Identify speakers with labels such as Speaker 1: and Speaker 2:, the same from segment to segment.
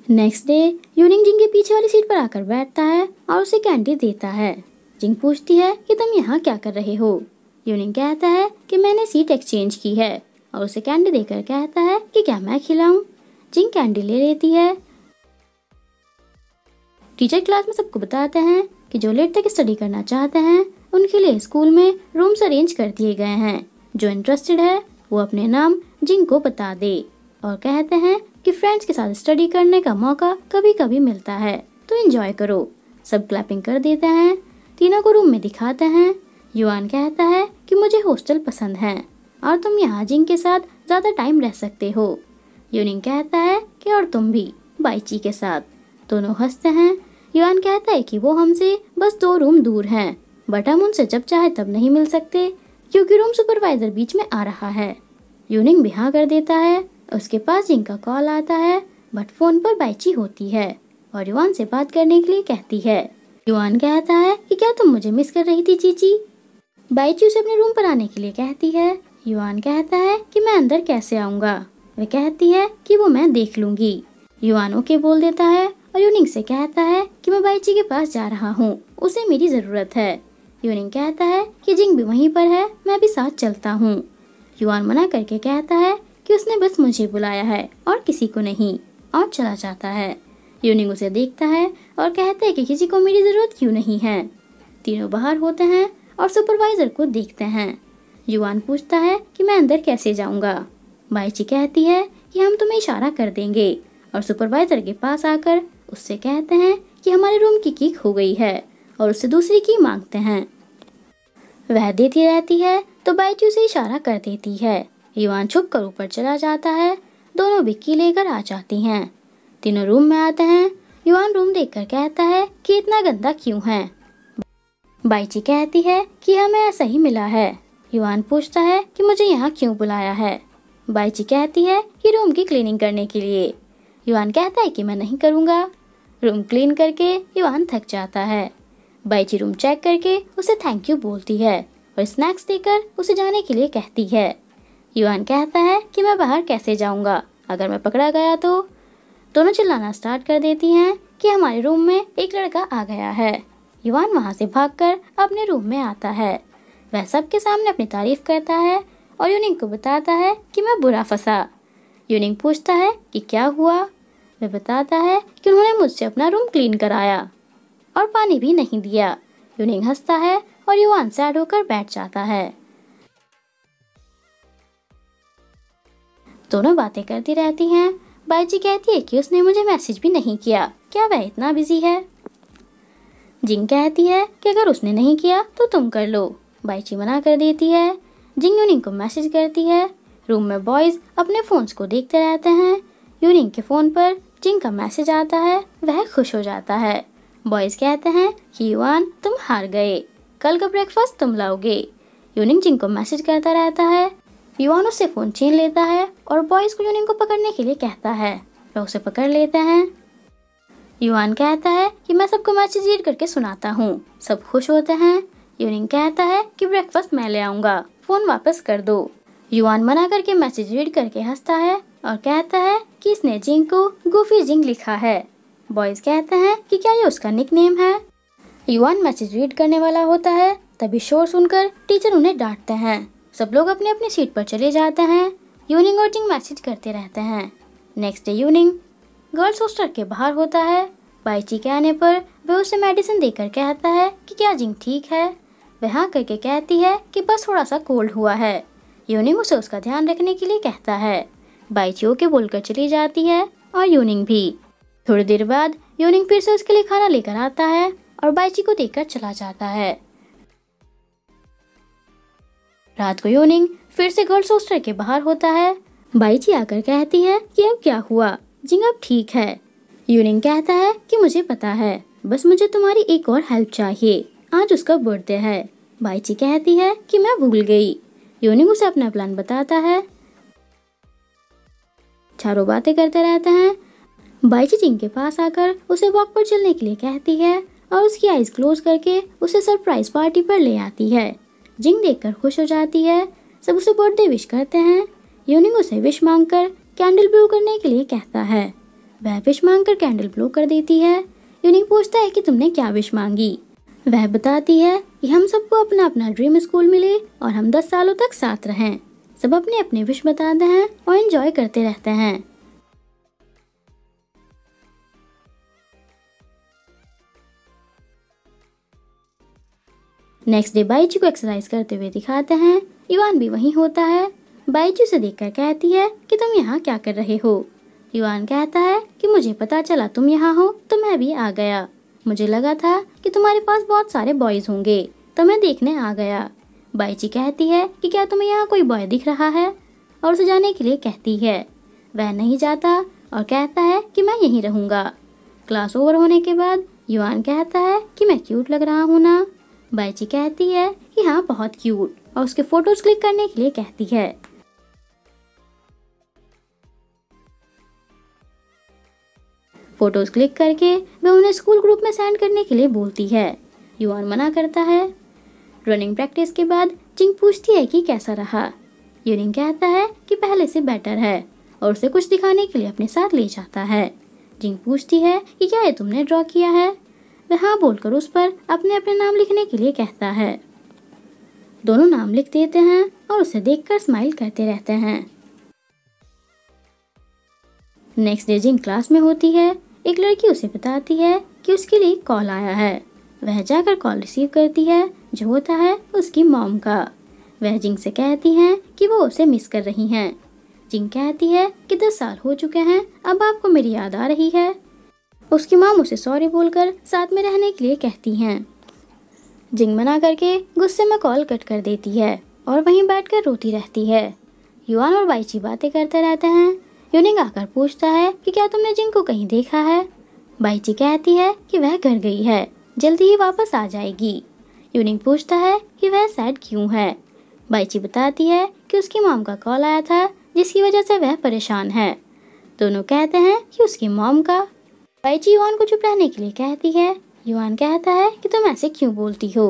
Speaker 1: Next day यूनिंग जिंग के पीछे वाली सीट पर आकर बैठता है और उसे कैंडी देता है। जिंग पूछती है कि तुम यहाँ क्या कर रहे हो। यूनिंग कहता है कि मैंने सीट एक्सचेंज की है और उसे कैंडी देकर कहता है कि क्या मैं खिलाऊं। जिंग कैंडी ले लेती है। टीचर क्लास में सबको बताते हैं कि जो लेट तक स्टडी करना चाहते हैं उनके लिए स्कूल में रूम्स अरेंज कर दिए गए हैं। जो इंटरेस्टेड है वो अपने नाम जिंग को बता दे और कहते हैं कि फ्रेंड्स के साथ स्टडी करने का मौका कभी कभी मिलता है तो एंजॉय करो। सब क्लैपिंग कर देते हैं। तीनों को रूम में दिखाते हैं। युआन कहता है कि मुझे हॉस्टल पसंद है और तुम यहाँ जिंग के साथ ज्यादा टाइम रह सकते हो। यूनिंग कहता है कि और तुम भी बाइची के साथ। दोनों हंसते हैं। युआन कहता है कि वो हमसे बस 2 रूम दूर हैं, बट हम उनसे जब चाहे तब नहीं मिल सकते क्योंकि रूम सुपरवाइजर बीच में आ रहा है। यूनिंग भी हाँ कर देता है। उसके पास जिंग का कॉल आता है बट फोन पर बाइची होती है और युआन से बात करने के लिए कहती है। युआन कहता है कि क्या तुम मुझे मिस कर रही थी चीची। बाइची उसे अपने रूम पर आने के लिए कहती है। युआन कहता है कि मैं अंदर कैसे आऊँगा। वह कहती है कि वो मैं देख लूंगी। युआन ओके बोल देता है और यूनिंग से कहता है कि मैं बाइची के पास जा रहा हूँ, उसे मेरी जरूरत है। यूनिंग कहता है कि जिंग भी वहीं पर है, मैं भी साथ चलता हूँ। युआन मना करके कहता है कि उसने बस मुझे बुलाया है और किसी को नहीं, और चला जाता है। यूनिंग उसे देखता है और कहता है कि किसी को मेरी जरूरत क्यों नहीं है। तीनों बाहर होते हैं और सुपरवाइजर को देखते हैं। युआन पूछता है कि मैं अंदर कैसे जाऊंगा। बाइची कहती है कि हम तुम्हें इशारा कर देंगे और सुपरवाइजर के पास आकर उससे कहते हैं कि हमारे रूम की की खो गई है और उससे दूसरी की मांगते हैं। वह देती रहती है तो बाइची उसे इशारा कर देती है। युआन छुप कर ऊपर चला जाता है। दोनों भी की लेकर आ जाती हैं। तीनों रूम में आते हैं। युआन रूम देखकर कहता है कि इतना गंदा क्यों है। बाइची कहती है कि हमें ऐसा ही मिला है। युआन पूछता है कि मुझे यहाँ क्यों बुलाया है। बाइची कहती है कि रूम की क्लीनिंग करने के लिए। युआन कहता है कि मैं नहीं करूँगा। रूम क्लीन करके युआन थक जाता है। बाइची रूम चेक करके उसे थैंक यू बोलती है और स्नैक्स देकर उसे जाने के लिए कहती है। युआन कहता है कि मैं बाहर कैसे जाऊंगा, अगर मैं पकड़ा गया तो। दोनों चिल्लाना स्टार्ट कर देती हैं कि हमारे रूम में एक लड़का आ गया है। युआन वहां से भागकर अपने रूम में आता है। वह सबके सामने अपनी तारीफ करता है और यूनिंग को बताता है कि मैं बुरा फंसा। यूनिंग पूछता है कि क्या हुआ। वह बताता है कि उन्होंने मुझसे अपना रूम क्लीन कराया और पानी भी नहीं दिया। यूनिंग हंसता है और युआन सैड होकर बैठ जाता है। दोनों बातें करती रहती हैं। बाइची कहती है कि उसने मुझे मैसेज भी नहीं किया, क्या वह इतना बिजी है। जिंग कहती है कि अगर उसने नहीं किया तो तुम कर लो। बाइची मना कर देती है। जिंग यूनिंग को मैसेज करती है। रूम में बॉयज अपने फोन्स को देखते रहते हैं। यूनिंग के फोन पर जिंग का मैसेज आता है। वह खुश हो जाता है। बॉयज कहते हैं कि युआन तुम हार गए, कल का ब्रेकफास्ट तुम लाओगे। यूनिंग जिंग को मैसेज करता रहता है। युआन उससे फोन छीन लेता है और बॉयज को यूनिंग को पकड़ने के लिए कहता है। वह उसे पकड़ लेते हैं। युआन कहता है कि मैं सबको मैसेज रीड करके सुनाता हूँ। सब खुश होते हैं। यूनिंग कहता है कि ब्रेकफास्ट मैं ले आऊंगा, फोन वापस कर दो। युआन मना करके मैसेज रीड करके हंसता है और कहता है कि इसने जिंग को गूफी जिंग लिखा है। बॉयज कहते हैं कि क्या ये उसका निकनेम है। युआन मैसेज रीड करने वाला होता है, तभी शोर सुनकर टीचर उन्हें डांटते हैं। सब लोग अपने अपनी सीट पर चले जाते हैं। यूनिंग और जिंग मैसेज करते रहते हैं। नेक्स्ट डे यूनिंग गर्ल्स हॉस्टल के बाहर होता है। बाइची के आने पर वह उसे मेडिसिन देकर कहता है कि क्या जिंग ठीक है। वह हाँ करके कहती है कि बस थोड़ा सा कोल्ड हुआ है। यूनिंग उसे उसका ध्यान रखने के लिए कहता है। बाइची ओके बोलकर चली जाती है और यूनिंग भी। थोड़ी देर बाद यूनिंग फिर से उसके लिए खाना लेकर आता है और बाइची को देकर चला जाता है। रात को यूनिंग फिर से गर्ल्स हॉस्टल के बाहर होता है। बाइची आकर कहती है कि अब क्या हुआ, जिंग अब ठीक है। यूनिंग कहता है कि मुझे पता है, बस मुझे तुम्हारी एक और हेल्प चाहिए, आज उसका बर्थडे है। बाइची कहती है कि मैं भूल गई। यूनिंग उसे अपना प्लान बताता है। चारों बातें करते रहते हैं। बाइची जिंग के पास आकर उसे वॉक पर चलने के लिए कहती है और उसकी आईज क्लोज करके उसे सरप्राइज पार्टी पर ले आती है। जिंग देखकर खुश हो जाती है। सब उसे बर्थडे विश करते हैं। यूनिंग उसे विश मांगकर कैंडल ब्लो करने के लिए कहता है। वह विश मांगकर कैंडल ब्लो कर देती है। यूनिंग पूछता है कि तुमने क्या विश मांगी। वह बताती है कि हम सबको अपना अपना ड्रीम स्कूल मिले और हम 10 सालों तक साथ रहें। सब अपने अपने विश बताते हैं और एंजॉय करते रहते हैं। नेक्स्ट डे बाइची को एक्सरसाइज करते हुए दिखाते हैं। युआन भी वहीं होता है। बाइची उसे देखकर कहती है कि तुम यहाँ क्या कर रहे हो। युआन कहता है कि मुझे पता चला तुम यहाँ हो तो मैं भी आ गया। मुझे लगा था कि तुम्हारे पास बहुत सारे बॉयज होंगे तो मैं देखने आ गया। बाइची कहती है कि क्या तुम्हें यहाँ कोई बॉय दिख रहा है, और उसे जाने के लिए कहती है। वह नहीं जाता और कहता है कि मैं यहीं रहूंगा। क्लास ओवर होने के बाद युआन कहता है कि मैं क्यूट लग रहा हूँ ना। बाइची कहती है कि हाँ बहुत क्यूट, और उसके फोटोज क्लिक करने के लिए कहती है। फोटोज क्लिक करके वह उन्हें स्कूल ग्रुप में सेंड करने के लिए बोलती है। युआन मना करता है। रनिंग प्रैक्टिस के बाद जिंग पूछती है कि कैसा रहा। यूनिंग कहता है कि पहले से बेटर है और उसे कुछ दिखाने के लिए अपने साथ ले जाता है। जिंग पूछती है कि क्या ये तुमने ड्रॉ किया है। वह हाँ बोलकर उस पर अपने अपने नाम लिखने के लिए कहता है। दोनों नाम लिख देते हैं और उसे देखकर स्माइल करते रहते हैं। नेक्स्ट डे जिंग क्लास में होती है। एक लड़की उसे बताती है कि उसके लिए कॉल आया है। वह जाकर कॉल रिसीव करती है, जो होता है उसकी मॉम का। वह जिंग से कहती हैं कि वो उसे मिस कर रही हैं। जिंग कहती है कि 10 साल हो चुके हैं, अब आपको मेरी याद आ रही है। उसकी मॉम उसे सॉरी बोलकर साथ में रहने के लिए कहती हैं। जिंग मना करके गुस्से में कॉल कट कर देती है और वहीं बैठकर रोती रहती है। युआन और बाइची बातें करते रहते हैं। यूनिंग आकर पूछता है कि क्या तुमने जिंग को कहीं देखा है। बाइची कहती है कि वह घर गई है, जल्दी ही वापस आ जाएगी। यूनिंग पूछता है कि वह सैड क्यों है। बाइची बताती है कि उसकी मॉम का कॉल आया था जिसकी वजह से वह परेशान है। दोनों कहते हैं कि उसकी मॉम का। बाइची युआन को चुप रहने के लिए कहती है। युआन कहता है कि तुम ऐसे क्यों बोलती हो।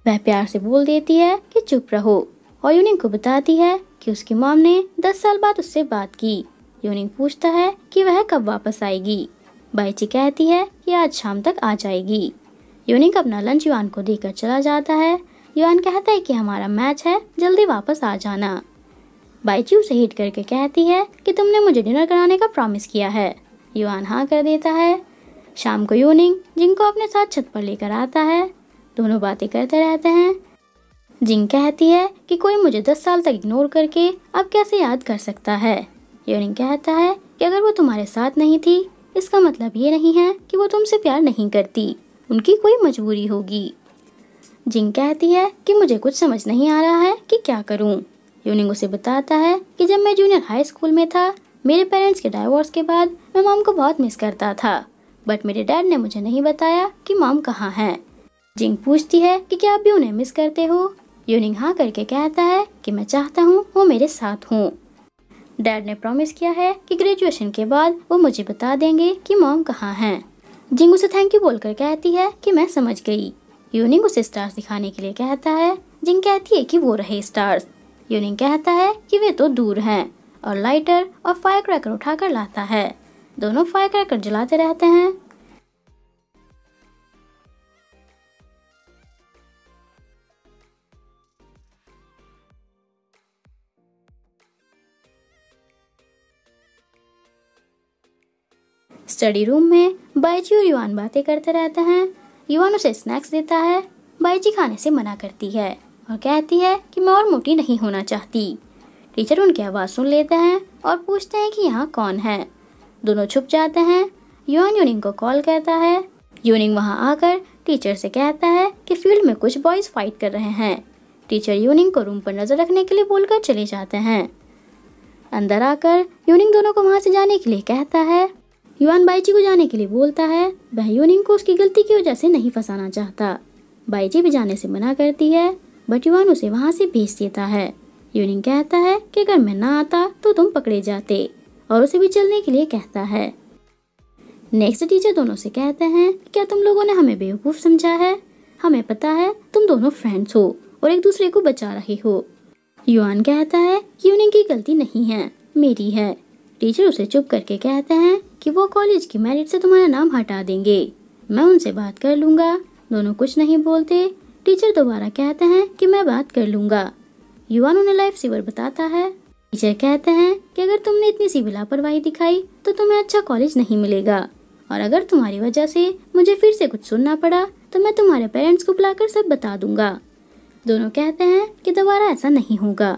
Speaker 1: वह प्यार से बोल देती है कि चुप रहो, और यूनिंग को बताती है कि उसकी मॉम ने 10 साल बाद उससे बात की। यूनिंग पूछता है कि वह कब वापस आएगी। बाइची कहती है कि आज शाम तक आ जाएगी। यूनिंग अपना लंच युआन को देकर चला जाता है। युआन कहता है कि हमारा मैच है, जल्दी वापस आ जाना। बाइची उसे हिट करके कहती है कि तुमने मुझे डिनर कराने का प्रॉमिस किया है। युआन हाँ कर देता है। शाम को यूनिंग जिंग को अपने साथ छत पर लेकर आता है। दोनों बातें करते रहते हैं। जिंग कहती है कि कोई मुझे 10 साल तक इग्नोर करके अब कैसे याद कर सकता है। यूनिंग कहता है कि अगर वो तुम्हारे साथ नहीं थी, इसका मतलब ये नहीं है कि वो तुमसे प्यार नहीं करती, उनकी कोई मजबूरी होगी। जिंग कहती है कि मुझे कुछ समझ नहीं आ रहा है कि क्या करूं। यूनिंग उसे बताता है कि जब मैं जूनियर हाई स्कूल में था, मेरे पेरेंट्स के डाइवोर्स के बाद मैं मॉम को बहुत मिस करता था, बट मेरे डैड ने मुझे नहीं बताया कि मॉम कहाँ है। जिंग पूछती है कि क्या आप भी उन्हें मिस करते हो। यूनिंग हाँ करके कहता है कि मैं चाहता हूँ वो मेरे साथ हूँ। डैड ने प्रॉमिस किया है कि ग्रेजुएशन के बाद वो मुझे बता देंगे कि मॉम कहाँ है। जिंग उसे थैंक यू बोलकर कहती है कि मैं समझ गई। यूनिंग उसे स्टार्स दिखाने के लिए कहता है। जिंग कहती है कि वो रहे स्टार्स। यूनिंग कहता है कि वे तो दूर हैं, और लाइटर और फायर क्रैकर उठाकर लाता है। दोनों फायर क्रैकर जलाते रहते हैं। स्टडी रूम में बाइची और युआन बातें करते रहते हैं। युआन उसे स्नैक्स देता है। बाइची खाने से मना करती है और कहती है कि मैं और मोटी नहीं होना चाहती। टीचर उनकी आवाज़ सुन लेते हैं और पूछते हैं कि यहाँ कौन है। दोनों छुप जाते हैं। युआन यूनिंग को कॉल करता है। यूनिंग वहाँ आकर टीचर से कहता है कि फील्ड में कुछ बॉयज फाइट कर रहे हैं। टीचर यूनिंग को रूम पर नजर रखने के लिए बोलकर चले जाते हैं। अंदर आकर यूनिंग दोनों को वहाँ से जाने के लिए कहता है। युआन बाइची को जाने के लिए बोलता है। वह यूनिंग को उसकी गलती की वजह से नहीं फंसाना चाहता। बाइची भी जाने से मना करती है, बट युआन उसे वहाँ से भेज देता है। यूनिंग कहता है कि अगर मैं ना आता तो तुम पकड़े जाते, और उसे भी चलने के लिए कहता है। नेक्स्ट टीचर दोनों से कहते हैं, क्या तुम लोगों ने हमें बेवकूफ़ समझा है? हमें पता है तुम दोनों फ्रेंड्स हो और एक दूसरे को बचा रहे हो। युआन कहता है कि यूनिंग की गलती नहीं है, मेरी है। टीचर उसे चुप करके कहते हैं कि वो कॉलेज की मेरिट से तुम्हारा नाम हटा देंगे, मैं उनसे बात कर लूंगा। दोनों कुछ नहीं बोलते। टीचर दोबारा कहते हैं कि मैं बात कर लूंगा। युवान उन्हें लाइफ सेवर बताता है। टीचर कहते हैं कि अगर तुमने इतनी सी भी लापरवाही दिखाई तो तुम्हें अच्छा कॉलेज नहीं मिलेगा, और अगर तुम्हारी वजह से मुझे फिर से कुछ सुनना पड़ा तो मैं तुम्हारे पेरेंट्स को बुलाकर सब बता दूंगा। दोनों कहते हैं कि दोबारा ऐसा नहीं होगा।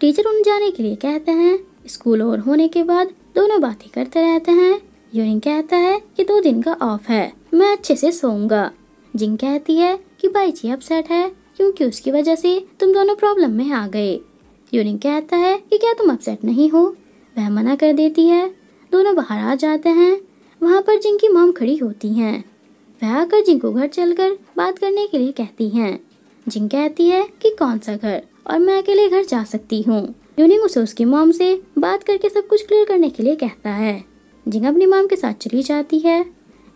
Speaker 1: टीचर उन जाने के लिए कहते हैं। स्कूल ओवर होने के बाद दोनों बातें करते रहते हैं। यूनिंग कहता है कि 2 दिन का ऑफ है, मैं अच्छे से सोऊंगा। जिंग कहती है कि बाइची अपसेट है क्योंकि उसकी वजह से तुम दोनों प्रॉब्लम में आ गए। यूनिंग कहता है कि क्या तुम अपसेट नहीं हो, वह मना कर देती है। दोनों बाहर आ जाते हैं। वहाँ पर जिंग की मॉम खड़ी होती हैं। वह आकर जिंग को घर चलकर बात करने के लिए कहती हैं। जिंग कहती है कि कौन सा घर, और मैं अकेले घर जा सकती हूँ। यूनिंग उसे उसकी मॉम से बात करके सब कुछ क्लियर करने के लिए कहता है। जिंग अपनी मॉम के साथ चली जाती है।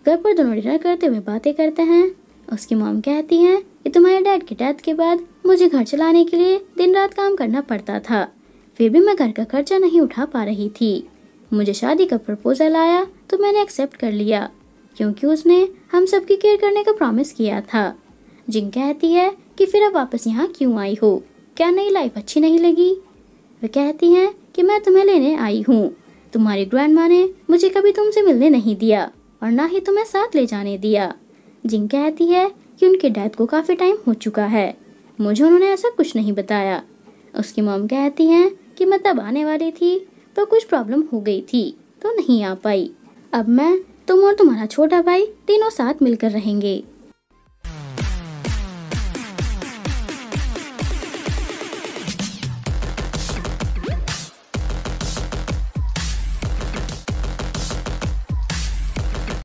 Speaker 1: घर पर दोनों डिनर करते हुए बातें करते हैं। उसकी मॉम कहती है कि तुम्हारे डैड की डेथ के बाद मुझे घर चलाने के लिए दिन रात काम करना पड़ता था, फिर भी मैं घर का खर्चा नहीं उठा पा रही थी। मुझे शादी का प्रपोजल आया तो मैंने एक्सेप्ट कर लिया क्योंकि उसने हम सबकी केयर करने का प्रॉमिस किया था। जिंग कहती है कि फिर अब वापस यहाँ क्यों आई हो, क्या नई लाइफ अच्छी नहीं लगी? वे कहती हैं कि मैं तुम्हें लेने आई हूँ। तुम्हारी ग्रैंडमा ने मुझे कभी तुमसे मिलने नहीं दिया और ना ही तुम्हें साथ ले जाने दिया। जिंग कहती है कि उनके डैड को काफी टाइम हो चुका है, मुझे उन्होंने ऐसा कुछ नहीं बताया। उसकी मॉम कहती हैं कि मैं तब आने वाली थी पर कुछ प्रॉब्लम हो गई थी तो नहीं आ पाई। अब मैं, तुम और तुम्हारा छोटा भाई तीनों साथ मिलकर रहेंगे।